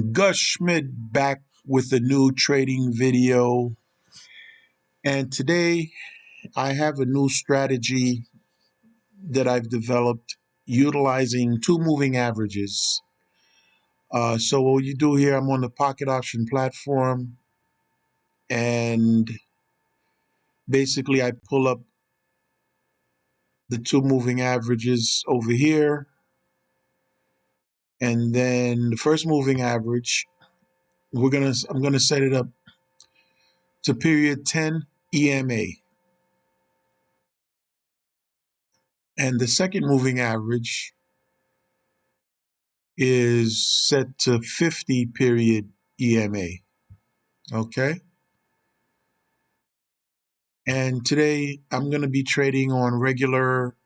Gus Schmidt back with a new trading video, and today I have a new strategy that I've developed utilizing two moving averages. So what you do here, I'm on the pocket option platform, and basically I pull up the two moving averages over here, and then the first moving average, I'm gonna set it up to period 10 EMA. And the second moving average is set to 50 period EMA. Okay. And today I'm going to be trading on regular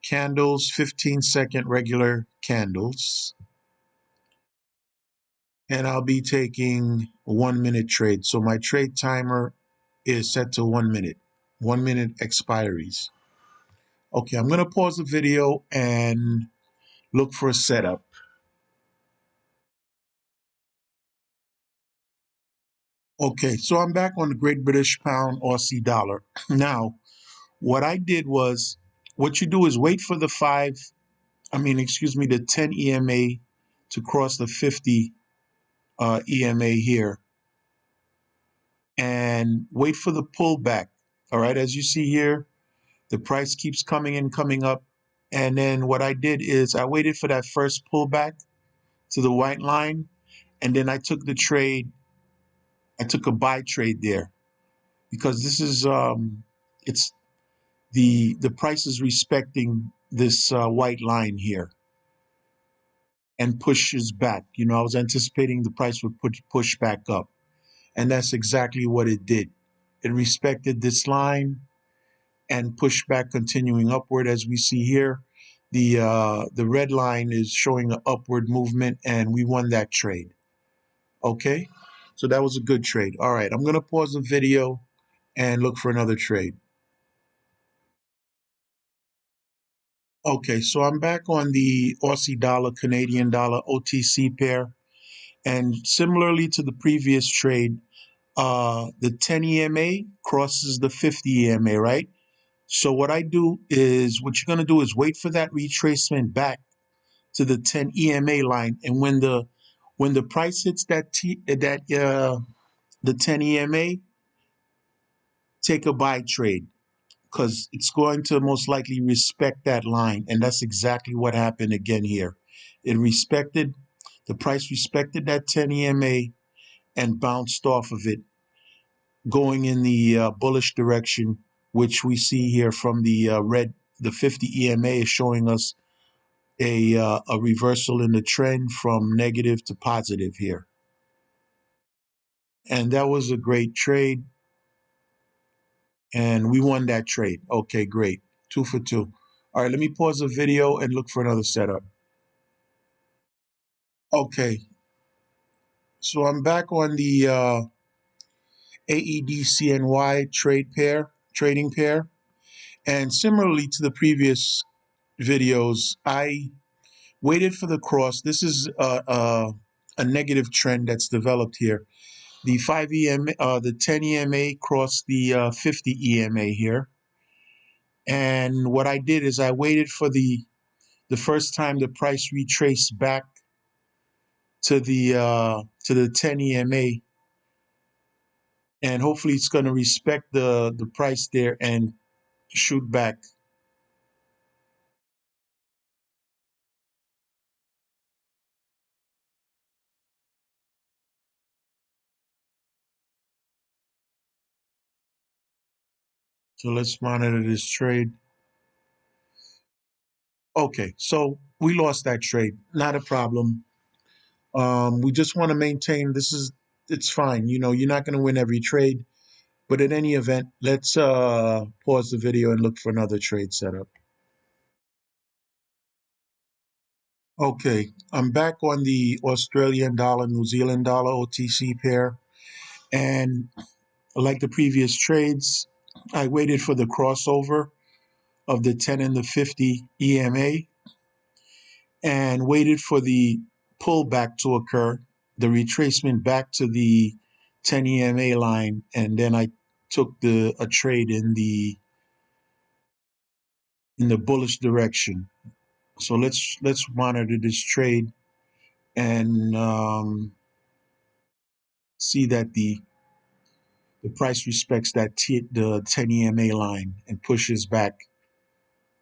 candles, 15-second regular candles. And I'll be taking 1 minute trade. So my trade timer is set to 1 minute, 1 minute expiries. Okay, I'm going to pause the video and look for a setup. Okay, so I'm back on the Great British Pound Aussie dollar. Now, what I did was, what you do is wait for the the 10 EMA to cross the 50 EMA here, and wait for the pullback. All right, as you see here, the price keeps coming in, coming up. And then what I did is I waited for that first pullback to the white line, and then I took the trade. I took a buy trade there because this is it's the price is respecting this white line here and pushes back. You know, I was anticipating the price would push back up, and that's exactly what it did. It respected this line and pushed back, continuing upward. As we see here, the red line is showing an upward movement, and we won that trade. Okay, so that was a good trade. All right, I'm gonna pause the video and look for another trade. Okay, so I'm back on the Aussie dollar, Canadian dollar OTC pair. And similarly to the previous trade, the 10 EMA crosses the 50 EMA, right? So what I do is, what you're going to do is wait for that retracement back to the 10 EMA line. And when the price hits the 10 EMA, take a buy trade, because it's going to most likely respect that line. And that's exactly what happened again here. The price respected that 10 EMA and bounced off of it, going in the bullish direction, which we see here from the the 50 EMA is showing us a reversal in the trend from negative to positive here. And that was a great trade, and we won that trade. Okay, great. 2 for 2. All right, let me pause the video and look for another setup. Okay, so I'm back on the AED-CNY trading pair. And similarly to the previous videos, I waited for the cross. This is a negative trend that's developed here. The 5 EMA, the 10 EMA crossed the 50 EMA here. And what I did is I waited for the first time the price retraced back to the 10 EMA, and hopefully it's going to respect the price there and shoot back. So let's monitor this trade. Okay, so we lost that trade. Not a problem. We just want to maintain it's fine. You know, you're not going to win every trade, but in any event, let's pause the video and look for another trade setup. Okay, I'm back on the Australian dollar, New Zealand dollar OTC pair, and like the previous trades, I waited for the crossover of the 10 and the 50 EMA and waited for the pullback to occur. the retracement back to the 10 EMA line, and then I took a trade in the bullish direction. So let's monitor this trade and see that the price respects the 10 EMA line and pushes back.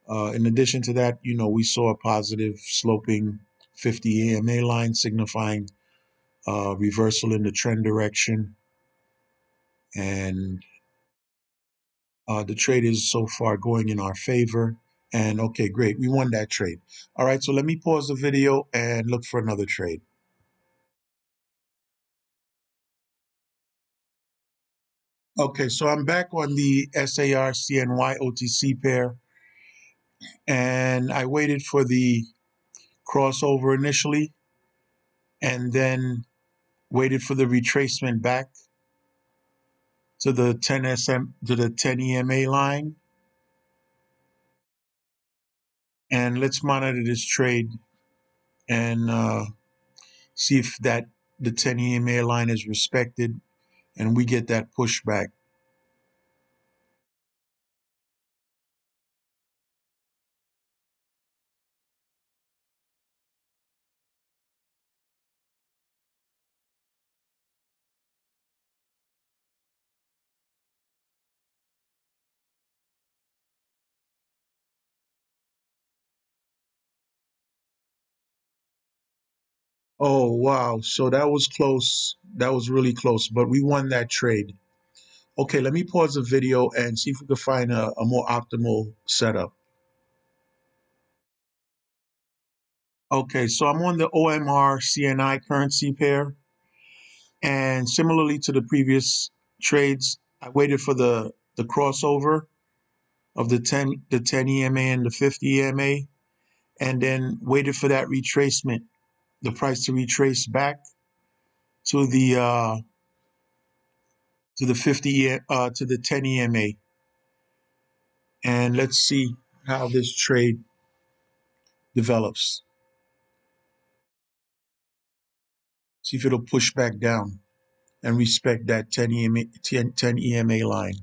In addition to that, we saw a positive sloping 50 EMA line signifying reversal in the trend direction, and the trade is so far going in our favor. And okay, great, we won that trade. All right, so let me pause the video and look for another trade. Okay, so I'm back on the SAR CNY OTC pair, and I waited for the crossover initially, and then waited for the retracement back to the 10 EMA line. And let's monitor this trade and see if the 10 EMA line is respected and we get that pushback. Oh, wow. So that was close. That was really close, but we won that trade. Okay, let me pause the video and see if we can find a more optimal setup. Okay, so I'm on the OMR CNI currency pair, and similarly to the previous trades, I waited for the crossover of the 10 EMA and the 50 EMA, and then waited for that retracement, the price to retrace back to the 50 to the 10 EMA. And let's see how this trade develops. See if it'll push back down and respect that 10 EMA line.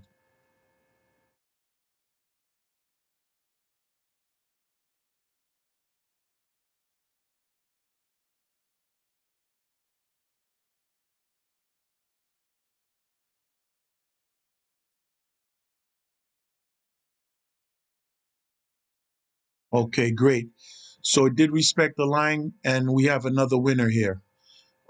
Okay, great. So it did respect the line, and we have another winner here.